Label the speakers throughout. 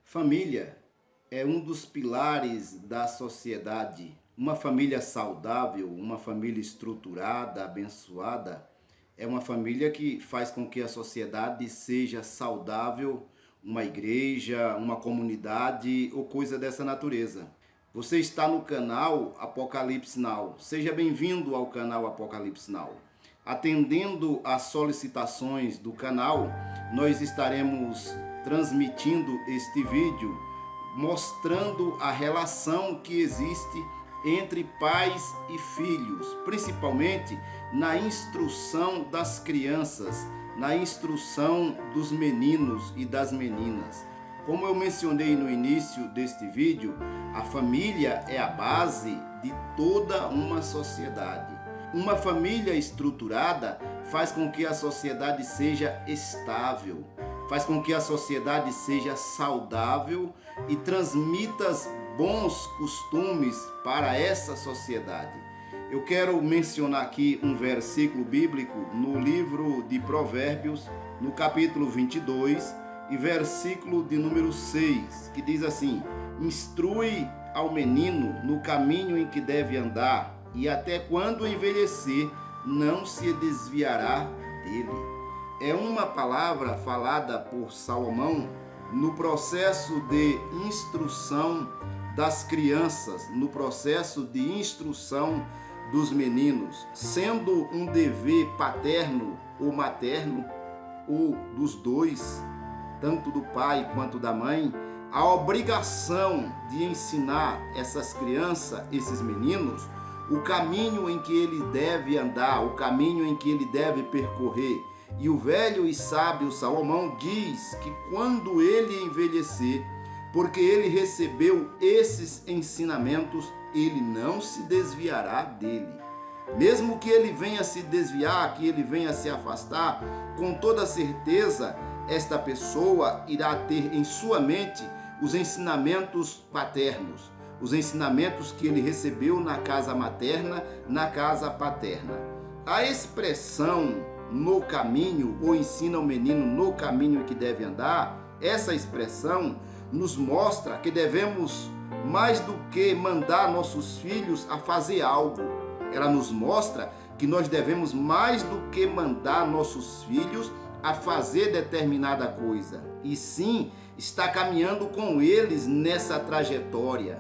Speaker 1: Família é um dos pilares da sociedade. Uma família saudável, uma família estruturada, abençoada, é uma família que faz com que a sociedade seja saudável, uma igreja, uma comunidade ou coisa dessa natureza. Você está no canal Apocalipse Now. Seja bem-vindo ao canal Apocalipse Now. Atendendo às solicitações do canal, nós estaremos transmitindo este vídeo mostrando a relação que existe entre pais e filhos, principalmente na instrução das crianças, na instrução dos meninos e das meninas. Como eu mencionei no início deste vídeo, a família é a base de toda uma sociedade. Uma família estruturada faz com que a sociedade seja estável, faz com que a sociedade seja saudável e transmita bons costumes para essa sociedade. Eu quero mencionar aqui um versículo bíblico no livro de Provérbios, no capítulo 22 e versículo de número 6, que diz assim: instrui ao menino no caminho em que deve andar, e até quando envelhecer não se desviará dele. É uma palavra falada por Salomão no processo de instrução das crianças, no processo de instrução dos meninos, sendo um dever paterno ou materno, ou dos dois, tanto do pai quanto da mãe, a obrigação de ensinar essas crianças, esses meninos, o caminho em que ele deve andar, o caminho em que ele deve percorrer. E o velho e sábio Salomão diz que quando ele envelhecer, porque ele recebeu esses ensinamentos, ele não se desviará dele. Mesmo que ele venha se desviar, que ele venha se afastar, com toda certeza, esta pessoa irá ter em sua mente os ensinamentos paternos, os ensinamentos que ele recebeu na casa materna, na casa paterna. A expressão no caminho, ou ensina o menino no caminho que deve andar, essa expressão nos mostra que devemos, mais do que mandar nossos filhos a fazer algo, ela nos mostra que nós devemos, mais do que mandar nossos filhos a fazer determinada coisa, e sim estar caminhando com eles nessa trajetória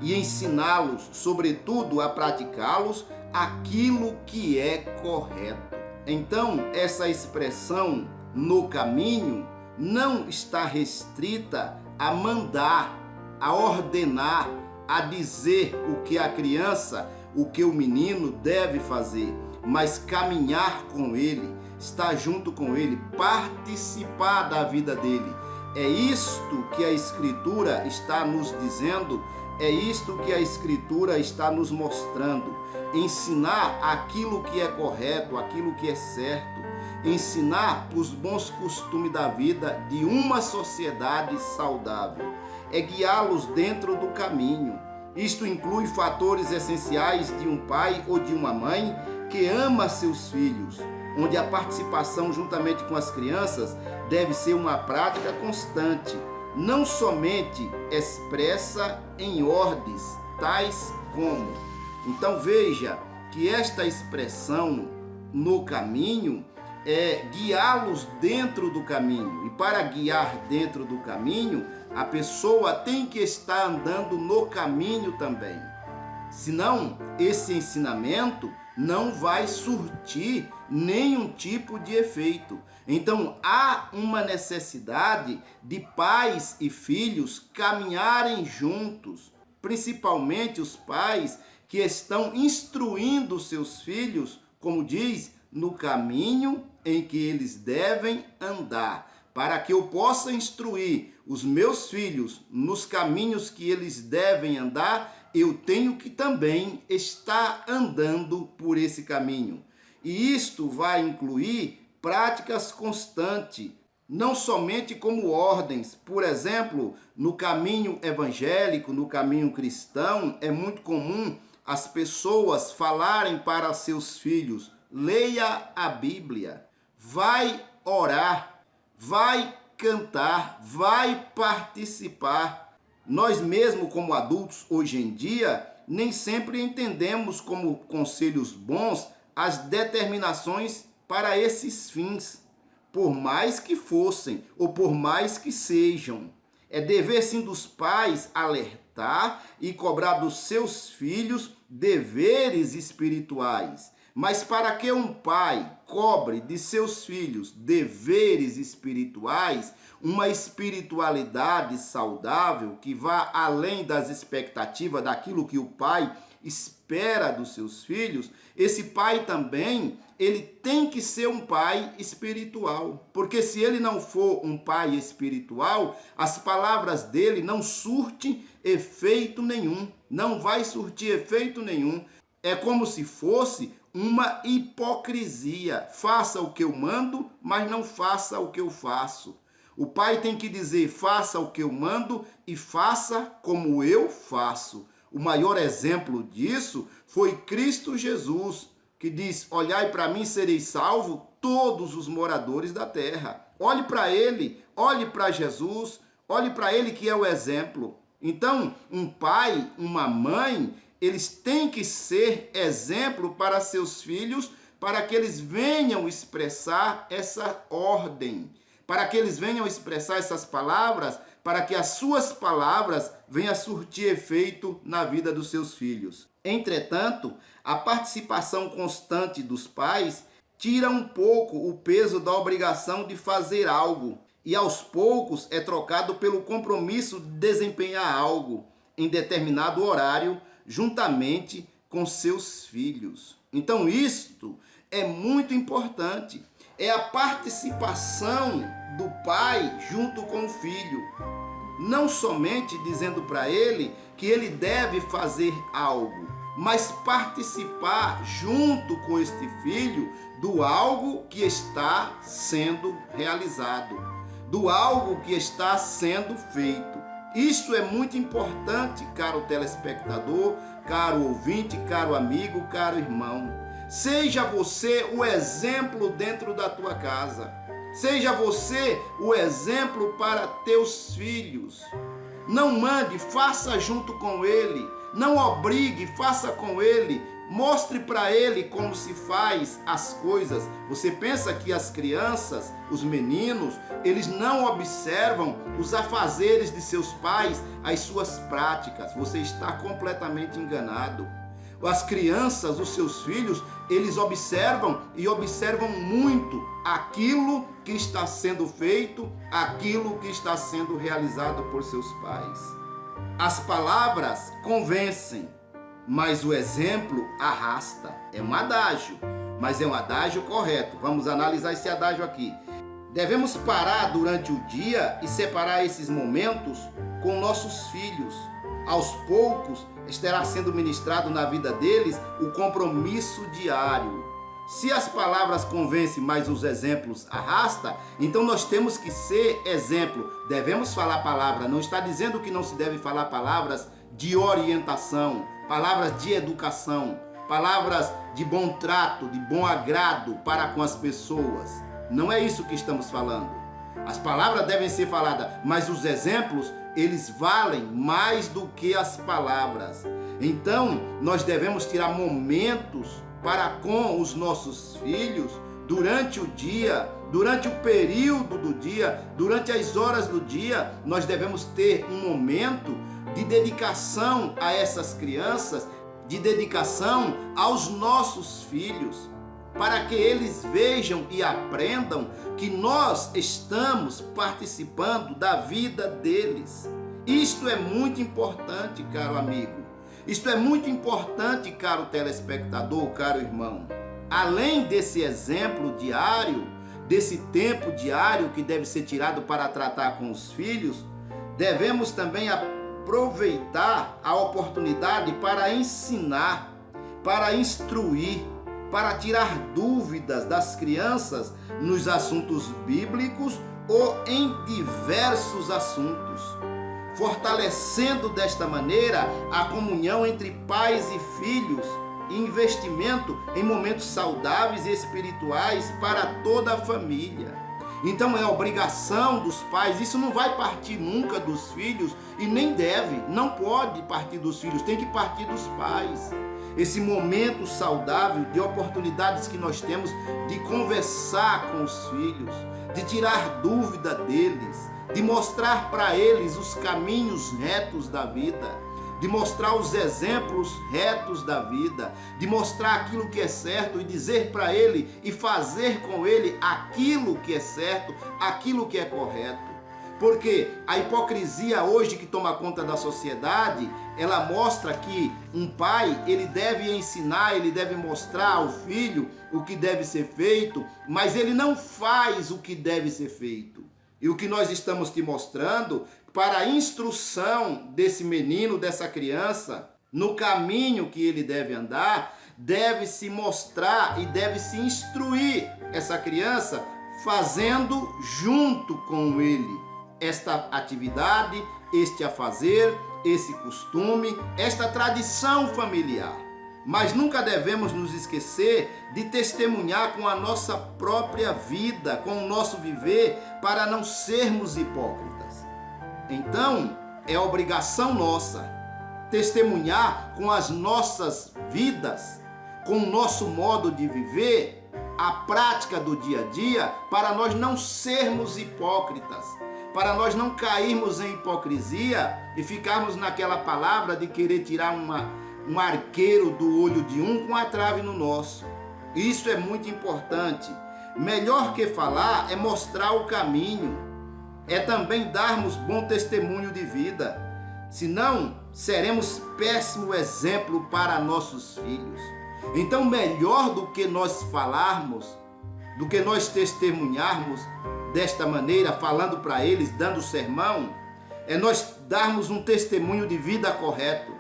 Speaker 1: e ensiná-los, sobretudo, a praticá-los aquilo que é correto. Então, essa expressão no caminho não está restrita a mandar, a ordenar, a dizer o que a criança, o que o menino deve fazer, mas caminhar com ele, estar junto com ele, participar da vida dele. É isto que a Escritura está nos dizendo, é isto que a Escritura está nos mostrando. Ensinar aquilo que é correto, aquilo que é certo, ensinar os bons costumes da vida de uma sociedade saudável, é guiá-los dentro do caminho. Isto inclui fatores essenciais de um pai ou de uma mãe que ama seus filhos, onde a participação juntamente com as crianças deve ser uma prática constante, não somente expressa em ordens, tais como. Então veja que esta expressão no caminho é guiá-los dentro do caminho. E para guiar dentro do caminho, a pessoa tem que estar andando no caminho também. Senão, esse ensinamento não vai surtir nenhum tipo de efeito. Então, há uma necessidade de pais e filhos caminharem juntos, principalmente os pais que estão instruindo seus filhos, como diz, no caminho em que eles devem andar. Para que eu possa instruir os meus filhos nos caminhos que eles devem andar, eu tenho que também estar andando por esse caminho. E isto vai incluir práticas constantes, não somente como ordens. Por exemplo, no caminho evangélico, no caminho cristão, é muito comum as pessoas falarem para seus filhos: leia a Bíblia, vai orar, vai cantar, vai participar. Nós mesmos, como adultos, hoje em dia, nem sempre entendemos como conselhos bons as determinações para esses fins, por mais que fossem ou por mais que sejam. É dever sim dos pais alertar e cobrar dos seus filhos deveres espirituais. Mas para que um pai cobre de seus filhos deveres espirituais, uma espiritualidade saudável que vá além das expectativas daquilo que o pai espera dos seus filhos, esse pai também, ele tem que ser um pai espiritual. Porque se ele não for um pai espiritual, as palavras dele não surtem efeito nenhum. Não vai surtir efeito nenhum. É como se fosse uma hipocrisia. Faça o que eu mando, mas não faça o que eu faço. O pai tem que dizer, faça o que eu mando e faça como eu faço. O maior exemplo disso foi Cristo Jesus, que diz, olhai para mim, sereis salvos todos os moradores da terra. Olhe para ele, olhe para Jesus, olhe para ele que é o exemplo. Então, um pai, uma mãe, eles têm que ser exemplo para seus filhos, para que eles venham expressar essa ordem, para que eles venham expressar essas palavras, para que as suas palavras venham a surtir efeito na vida dos seus filhos. Entretanto, a participação constante dos pais tira um pouco o peso da obrigação de fazer algo e aos poucos é trocado pelo compromisso de desempenhar algo em determinado horário juntamente com seus filhos. Então isto é muito importante. É a participação do pai junto com o filho. Não somente dizendo para ele que ele deve fazer algo, mas participar junto com este filho do algo que está sendo realizado, do algo que está sendo feito. Isto é muito importante, caro telespectador, caro ouvinte, caro amigo, caro irmão. Seja você o exemplo dentro da tua casa. Seja você o exemplo para teus filhos. Não mande, faça junto com ele. Não obrigue, faça com ele. Mostre para ele como se faz as coisas. Você pensa que as crianças, os meninos, eles não observam os afazeres de seus pais, as suas práticas. Você está completamente enganado. As crianças, os seus filhos, eles observam e observam muito aquilo que está sendo feito, aquilo que está sendo realizado por seus pais. As palavras convencem, mas o exemplo arrasta. É um adágio, mas é um adágio correto. Vamos analisar esse adágio aqui. Devemos parar durante o dia e separar esses momentos com nossos filhos. Aos poucos, estará sendo ministrado na vida deles o compromisso diário. Se as palavras convencem, mas os exemplos arrastam, então nós temos que ser exemplo. Devemos falar palavra. Não está dizendo que não se deve falar palavras de orientação, palavras de educação, palavras de bom trato, de bom agrado para com as pessoas. Não é isso que estamos falando. As palavras devem ser faladas, mas os exemplos, eles valem mais do que as palavras. Então, nós devemos tirar momentos para com os nossos filhos durante o dia, durante o período do dia, durante as horas do dia. Nós devemos ter um momento de dedicação a essas crianças, de dedicação aos nossos filhos, para que eles vejam e aprendam que nós estamos participando da vida deles. Isto é muito importante, caro amigo. Isto é muito importante, caro telespectador, caro irmão. Além desse exemplo diário, desse tempo diário que deve ser tirado para tratar com os filhos, devemos também aproveitar a oportunidade para ensinar, para instruir, para tirar dúvidas das crianças nos assuntos bíblicos ou em diversos assuntos, fortalecendo desta maneira a comunhão entre pais e filhos e investimento em momentos saudáveis e espirituais para toda a família. Então é obrigação dos pais, isso não vai partir nunca dos filhos e nem deve, não pode partir dos filhos, tem que partir dos pais. Esse momento saudável de oportunidades que nós temos de conversar com os filhos, de tirar dúvida deles, de mostrar para eles os caminhos retos da vida, de mostrar os exemplos retos da vida, de mostrar aquilo que é certo e dizer para ele e fazer com ele aquilo que é certo, aquilo que é correto. Porque a hipocrisia hoje que toma conta da sociedade, ela mostra que um pai, ele deve ensinar, ele deve mostrar ao filho o que deve ser feito, mas ele não faz o que deve ser feito. E o que nós estamos te mostrando, para a instrução desse menino, dessa criança, no caminho que ele deve andar, deve se mostrar e deve se instruir essa criança fazendo junto com ele esta atividade, este afazer, esse costume, esta tradição familiar. Mas nunca devemos nos esquecer de testemunhar com a nossa própria vida, com o nosso viver, para não sermos hipócritas. Então, é obrigação nossa testemunhar com as nossas vidas, com o nosso modo de viver, a prática do dia a dia, para nós não sermos hipócritas, para nós não cairmos em hipocrisia e ficarmos naquela palavra de querer tirar um arqueiro do olho de um com a trave no nosso. Isso é muito importante. Melhor que falar é mostrar o caminho, é também darmos bom testemunho de vida. Senão, seremos péssimo exemplo para nossos filhos. Então, melhor do que nós falarmos, do que nós testemunharmos desta maneira, falando para eles, dando sermão, é nós darmos um testemunho de vida correto.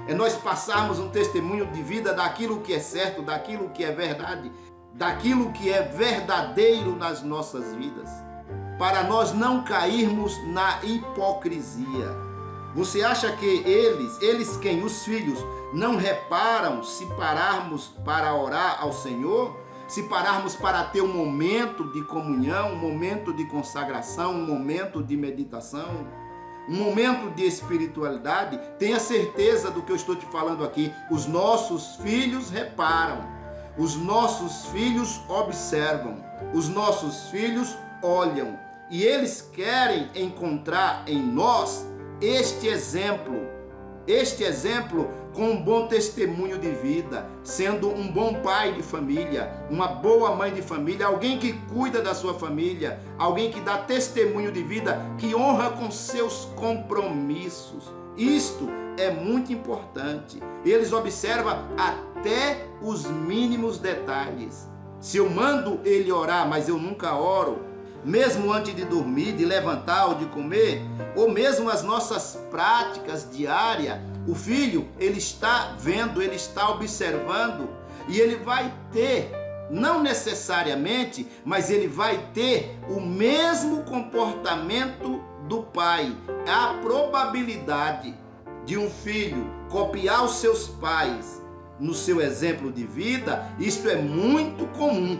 Speaker 1: É nós passarmos um testemunho de vida daquilo que é certo, daquilo que é verdade, daquilo que é verdadeiro nas nossas vidas, para nós não cairmos na hipocrisia. Você acha que eles quem? Os filhos, não reparam se pararmos para orar ao Senhor? Se pararmos para ter um momento de comunhão, um momento de consagração, um momento de meditação, um momento de espiritualidade? Tenha certeza do que eu estou te falando aqui. Os nossos filhos reparam, os nossos filhos observam, os nossos filhos olham e eles querem encontrar em nós este exemplo com um bom testemunho de vida, sendo um bom pai de família, uma boa mãe de família, alguém que cuida da sua família, alguém que dá testemunho de vida, que honra com seus compromissos. Isto é muito importante. Eles observam até os mínimos detalhes. Se eu mando ele orar, mas eu nunca oro, mesmo antes de dormir, de levantar ou de comer, ou mesmo as nossas práticas diárias, o filho, ele está vendo, ele está observando, e ele vai ter, não necessariamente, mas ele vai ter o mesmo comportamento do pai. A probabilidade de um filho copiar os seus pais no seu exemplo de vida, isto é muito comum.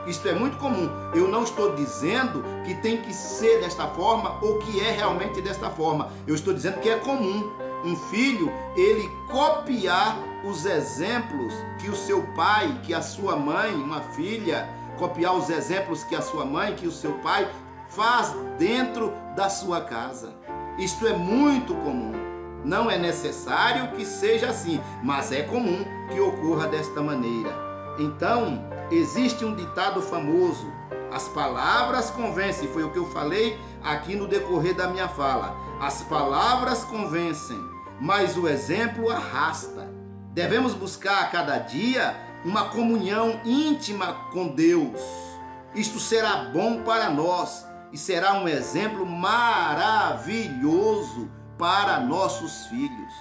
Speaker 1: Isto é muito comum. Eu não estou dizendo que tem que ser desta forma ou que é realmente desta forma. Eu estou dizendo que é comum um filho, ele copiar os exemplos que o seu pai, que a sua mãe, uma filha, copiar os exemplos que a sua mãe, que o seu pai faz dentro da sua casa. Isto é muito comum. Não é necessário que seja assim, mas é comum que ocorra desta maneira. Então, existe um ditado famoso: as palavras convencem. Foi o que eu falei aqui no decorrer da minha fala. As palavras convencem, mas o exemplo arrasta. Devemos buscar a cada dia uma comunhão íntima com Deus. Isto será bom para nós e será um exemplo maravilhoso para nossos filhos.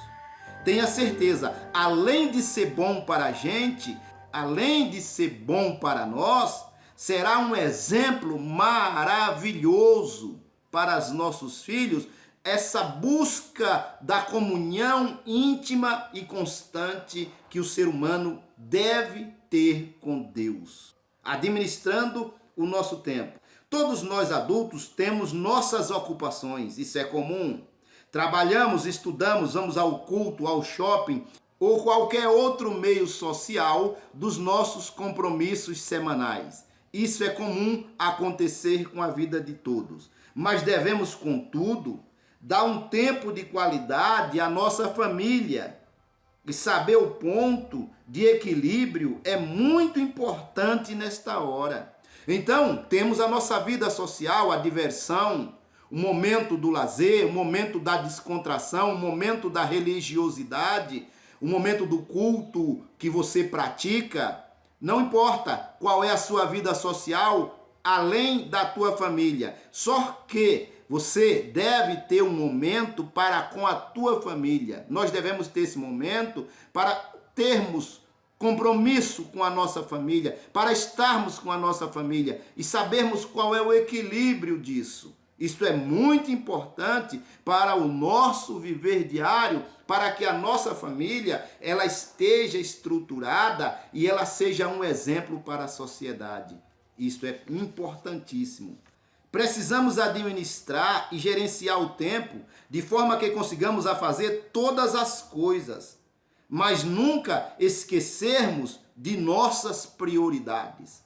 Speaker 1: Tenha certeza, além de ser bom para a gente, além de ser bom para nós, será um exemplo maravilhoso para os nossos filhos, essa busca da comunhão íntima e constante que o ser humano deve ter com Deus. Administrando o nosso tempo. Todos nós adultos temos nossas ocupações, isso é comum. Trabalhamos, estudamos, vamos ao culto, ao shopping ou qualquer outro meio social dos nossos compromissos semanais. Isso é comum acontecer com a vida de todos. Mas devemos, contudo, dar um tempo de qualidade à nossa família. E saber o ponto de equilíbrio é muito importante nesta hora. Então, temos a nossa vida social, a diversão, o momento do lazer, o momento da descontração, o momento da religiosidade, o momento do culto que você pratica. Não importa qual é a sua vida social, além da tua família. Só que você deve ter um momento para com a tua família. Nós devemos ter esse momento para termos compromisso com a nossa família, para estarmos com a nossa família e sabermos qual é o equilíbrio disso. Isso é muito importante para o nosso viver diário, para que a nossa família ela esteja estruturada e ela seja um exemplo para a sociedade. Isso é importantíssimo. Precisamos administrar e gerenciar o tempo de forma que consigamos a fazer todas as coisas, mas nunca esquecermos de nossas prioridades.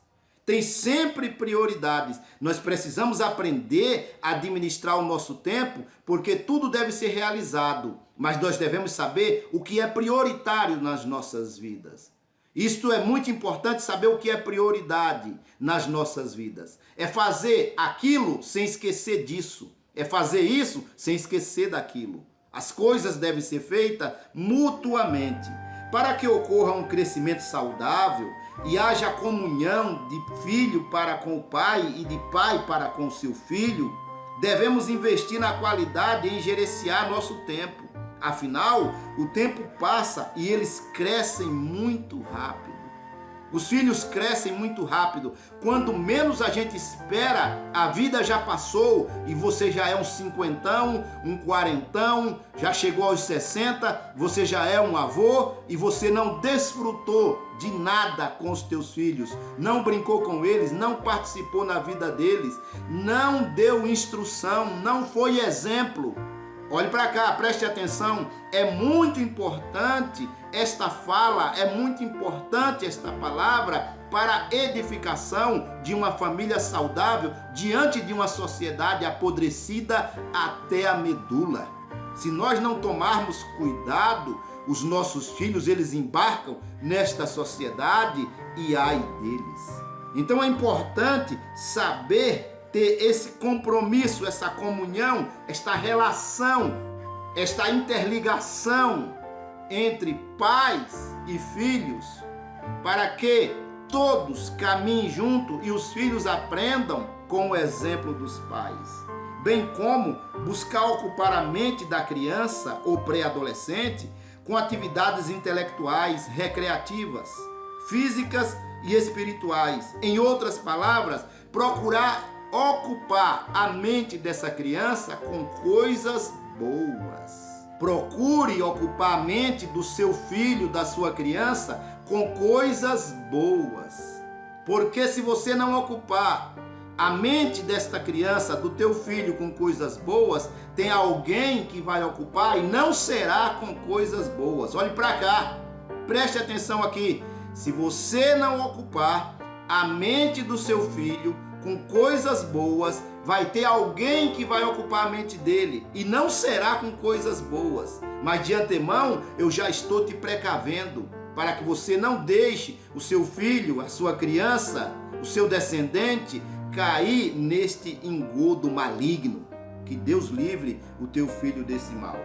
Speaker 1: Tem sempre prioridades. Nós precisamos aprender a administrar o nosso tempo, porque tudo deve ser realizado, mas nós devemos saber o que é prioritário nas nossas vidas. Isto é muito importante, saber o que é prioridade nas nossas vidas. É fazer aquilo sem esquecer disso. É fazer isso sem esquecer daquilo. As coisas devem ser feitas mutuamente. Para que ocorra um crescimento saudável e haja comunhão de filho para com o pai e de pai para com seu filho, devemos investir na qualidade em gerenciar nosso tempo. Afinal, o tempo passa e eles crescem muito rápido. Os filhos crescem muito rápido. Quando menos a gente espera, a vida já passou e você já é um cinquentão, um quarentão, já chegou aos 60, você já é um avô e você não desfrutou de nada com os teus filhos, não brincou com eles, não participou na vida deles, não deu instrução, não foi exemplo. Olhe para cá, preste atenção, é muito importante esta fala, é muito importante esta palavra para a edificação de uma família saudável diante de uma sociedade apodrecida até a medula. Se nós não tomarmos cuidado, os nossos filhos, eles embarcam nesta sociedade e ai deles. Então é importante saber ter esse compromisso, essa comunhão, esta relação, esta interligação entre pais e filhos, para que todos caminhem junto e os filhos aprendam com o exemplo dos pais, bem como buscar ocupar a mente da criança ou pré-adolescente com atividades intelectuais, recreativas, físicas e espirituais. Em outras palavras, procurar ocupar a mente dessa criança com coisas boas. Procure ocupar a mente do seu filho, da sua criança, com coisas boas. Porque se você não ocupar a mente desta criança, do teu filho, com coisas boas, tem alguém que vai ocupar e não será com coisas boas. Olhe para cá, preste atenção aqui. Se você não ocupar a mente do seu filho com coisas boas, vai ter alguém que vai ocupar a mente dele e não será com coisas boas. Mas de antemão eu já estou te precavendo para que você não deixe o seu filho, a sua criança, o seu descendente cair neste engodo maligno. Que Deus livre o teu filho desse mal.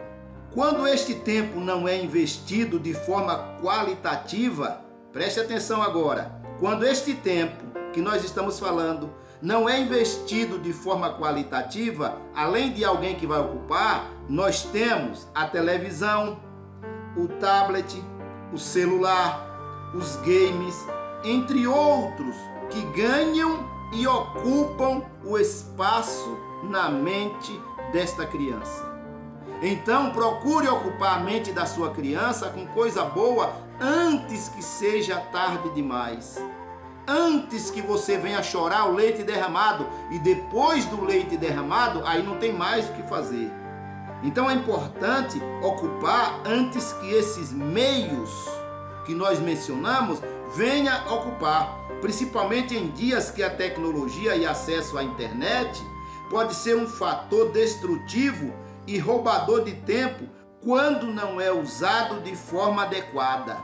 Speaker 1: Quando este tempo não é investido de forma qualitativa, preste atenção agora, quando este tempo que nós estamos falando não é investido de forma qualitativa, além de alguém que vai ocupar, nós temos a televisão, o tablet, o celular, os games, entre outros, que ganham e ocupam o espaço na mente desta criança. Então, procure ocupar a mente da sua criança com coisa boa antes que seja tarde demais. antes que você venha chorar o leite derramado, e depois do leite derramado, aí não tem mais o que fazer. Então é importante ocupar antes que esses meios que nós mencionamos venha ocupar, principalmente em dias que a tecnologia e acesso à internet pode ser um fator destrutivo e roubador de tempo quando não é usado de forma adequada.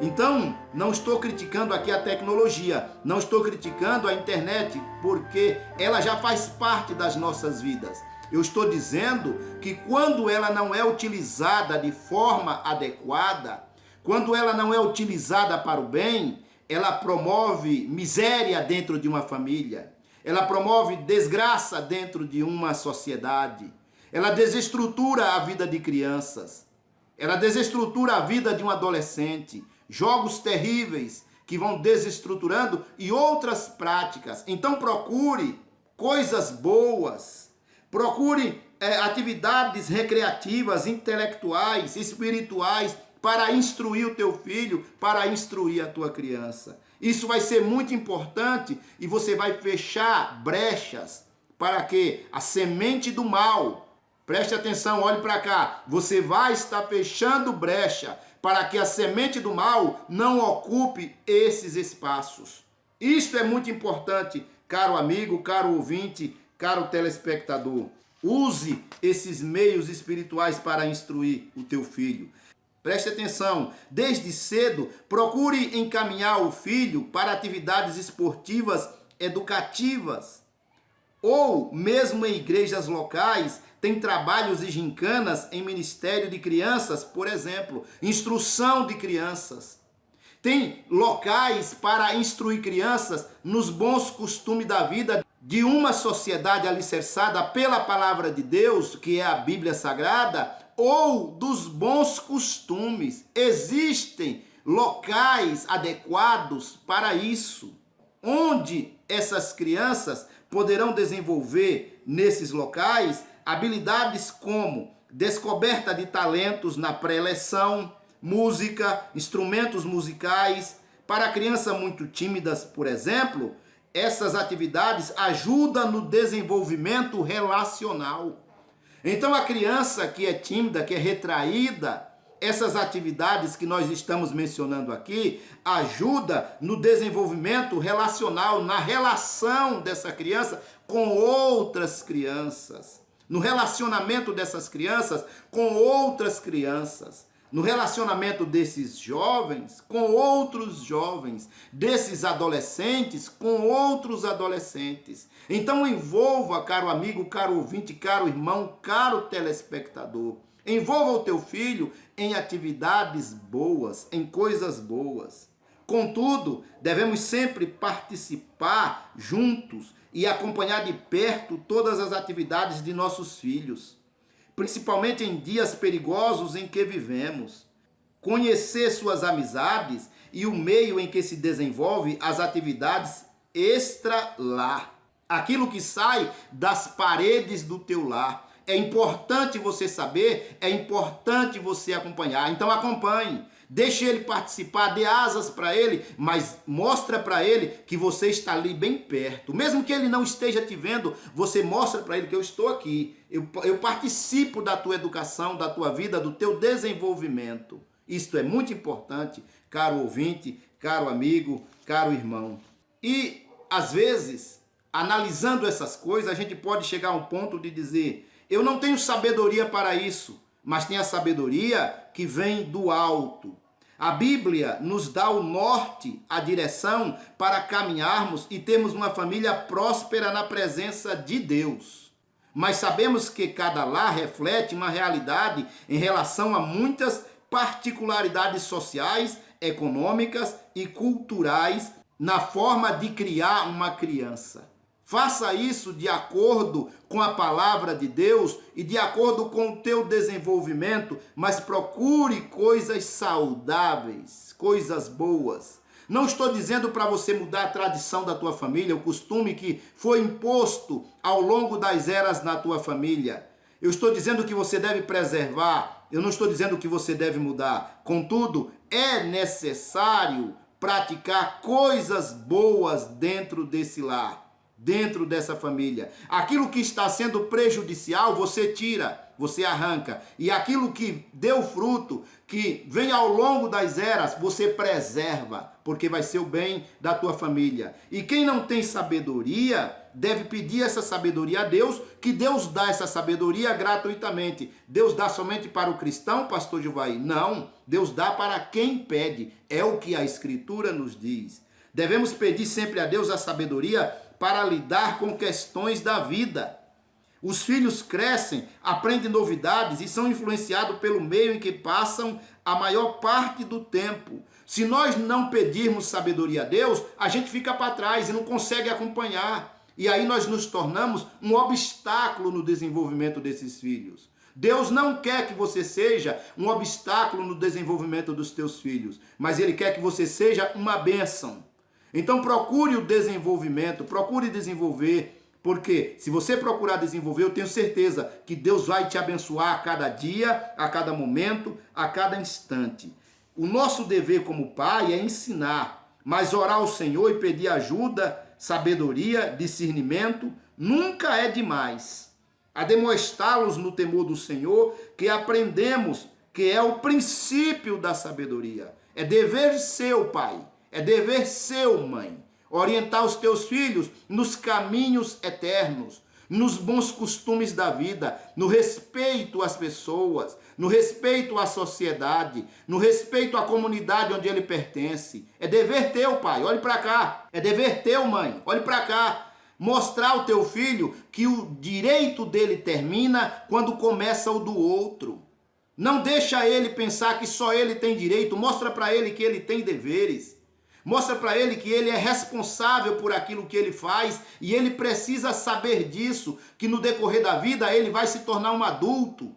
Speaker 1: Então, não estou criticando aqui a tecnologia, não estou criticando a internet, porque ela já faz parte das nossas vidas. Eu estou dizendo que quando ela não é utilizada de forma adequada, quando ela não é utilizada para o bem, ela promove miséria dentro de uma família, ela promove desgraça dentro de uma sociedade, ela desestrutura a vida de crianças, ela desestrutura a vida de um adolescente, jogos terríveis que vão desestruturando e outras práticas. Então procure coisas boas, procure atividades recreativas, intelectuais, espirituais, para instruir o teu filho, para instruir a tua criança. Isso vai ser muito importante e você vai fechar brechas para que a semente do mal, preste atenção, olhe para cá, você vai estar fechando brecha para que a semente do mal não ocupe esses espaços. Isto é muito importante, caro amigo, caro ouvinte, caro telespectador. Use esses meios espirituais para instruir o teu filho. Preste atenção, desde cedo, procure encaminhar o filho para atividades esportivas educativas. Ou, mesmo em igrejas locais, tem trabalhos e gincanas em ministério de crianças, por exemplo, instrução de crianças. Tem locais para instruir crianças nos bons costumes da vida de uma sociedade alicerçada pela palavra de Deus, que é a Bíblia Sagrada, ou dos bons costumes. Existem locais adequados para isso, onde essas crianças poderão desenvolver nesses locais habilidades como descoberta de talentos na pré-eleção, música, instrumentos musicais. Para crianças muito tímidas, por exemplo, essas atividades ajudam no desenvolvimento relacional. Então a criança que é tímida, que é retraída, essas atividades que nós estamos mencionando aqui ajuda no desenvolvimento relacional, na relação dessa criança com outras crianças, no relacionamento dessas crianças com outras crianças, no relacionamento desses jovens com outros jovens, desses adolescentes com outros adolescentes. Então envolva, caro amigo, caro ouvinte, caro irmão, caro telespectador, envolva o teu filho em atividades boas, em coisas boas. Contudo, devemos sempre participar juntos e acompanhar de perto todas as atividades de nossos filhos, principalmente em dias perigosos em que vivemos. Conhecer suas amizades e o meio em que se desenvolve as atividades extra-lar. Aquilo que sai das paredes do teu lar. É importante você saber, é importante você acompanhar. Então acompanhe, deixe ele participar, dê asas para ele, mas mostra para ele que você está ali bem perto. Mesmo que ele não esteja te vendo, você mostra para ele que eu estou aqui. Eu participo da tua educação, da tua vida, do teu desenvolvimento. Isto é muito importante, caro ouvinte, caro amigo, caro irmão. E, às vezes, analisando essas coisas, a gente pode chegar a um ponto de dizer: eu não tenho sabedoria para isso, mas tem a sabedoria que vem do alto. A Bíblia nos dá o norte, a direção para caminharmos e termos uma família próspera na presença de Deus. Mas sabemos que cada lar reflete uma realidade em relação a muitas particularidades sociais, econômicas e culturais na forma de criar uma criança. Faça isso de acordo com a palavra de Deus e de acordo com o teu desenvolvimento, mas procure coisas saudáveis, coisas boas. Não estou dizendo para você mudar a tradição da tua família, o costume que foi imposto ao longo das eras na tua família. Eu estou dizendo que você deve preservar, eu não estou dizendo que você deve mudar. Contudo, é necessário praticar coisas boas dentro desse lar, dentro dessa família. Aquilo que está sendo prejudicial, você tira, você arranca. E aquilo que deu fruto, que vem ao longo das eras, você preserva, porque vai ser o bem da tua família. E quem não tem sabedoria, deve pedir essa sabedoria a Deus, que Deus dá essa sabedoria gratuitamente. Deus dá somente para o cristão, pastor Gilvaí? Não, Deus dá para quem pede. É o que a Escritura nos diz. Devemos pedir sempre a Deus a sabedoria para lidar com questões da vida. Os filhos crescem, aprendem novidades e são influenciados pelo meio em que passam a maior parte do tempo. Se nós não pedirmos sabedoria a Deus, a gente fica para trás e não consegue acompanhar. E aí nós nos tornamos um obstáculo no desenvolvimento desses filhos. Deus não quer que você seja um obstáculo no desenvolvimento dos teus filhos, mas Ele quer que você seja uma bênção. Então procure o desenvolvimento, procure desenvolver, porque se você procurar desenvolver, eu tenho certeza que Deus vai te abençoar a cada dia, a cada momento, a cada instante. O nosso dever como pai é ensinar, mas orar ao Senhor e pedir ajuda, sabedoria, discernimento, nunca é demais. Admoestá-los no temor do Senhor, que aprendemos que é o princípio da sabedoria. É dever seu, pai, é dever seu, mãe, orientar os teus filhos nos caminhos eternos, nos bons costumes da vida, no respeito às pessoas, no respeito à sociedade, no respeito à comunidade onde ele pertence. É dever teu, pai, olhe para cá. É dever teu, mãe, olhe para cá. Mostrar ao teu filho que o direito dele termina quando começa o do outro. Não deixa ele pensar que só ele tem direito, mostra para ele que ele tem deveres. Mostra para ele que ele é responsável por aquilo que ele faz e ele precisa saber disso, que no decorrer da vida ele vai se tornar um adulto.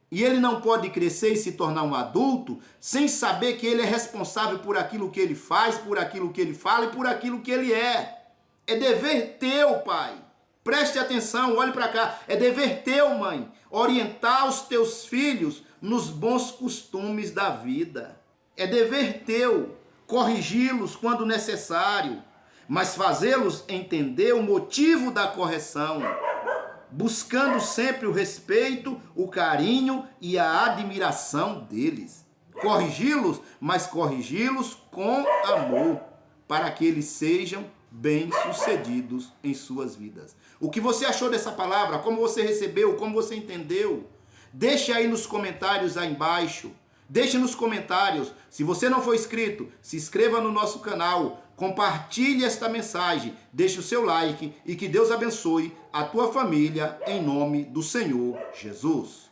Speaker 1: E ele não pode crescer e se tornar um adulto sem saber que ele é responsável por aquilo que ele faz, por aquilo que ele fala e por aquilo que ele é. É dever teu, pai. Preste atenção, olhe para cá. É dever teu, mãe, orientar os teus filhos nos bons costumes da vida. É dever teu corrigi-los quando necessário, mas fazê-los entender o motivo da correção, buscando sempre o respeito, o carinho e a admiração deles. Corrigi-los, mas corrigi-los com amor, para que eles sejam bem-sucedidos em suas vidas. O que você achou dessa palavra? Como você recebeu? Como você entendeu? Deixe aí nos comentários aí embaixo. Deixe nos comentários. Se você não for inscrito, se inscreva no nosso canal. Compartilhe esta mensagem. Deixe o seu like e que Deus abençoe a tua família em nome do Senhor Jesus.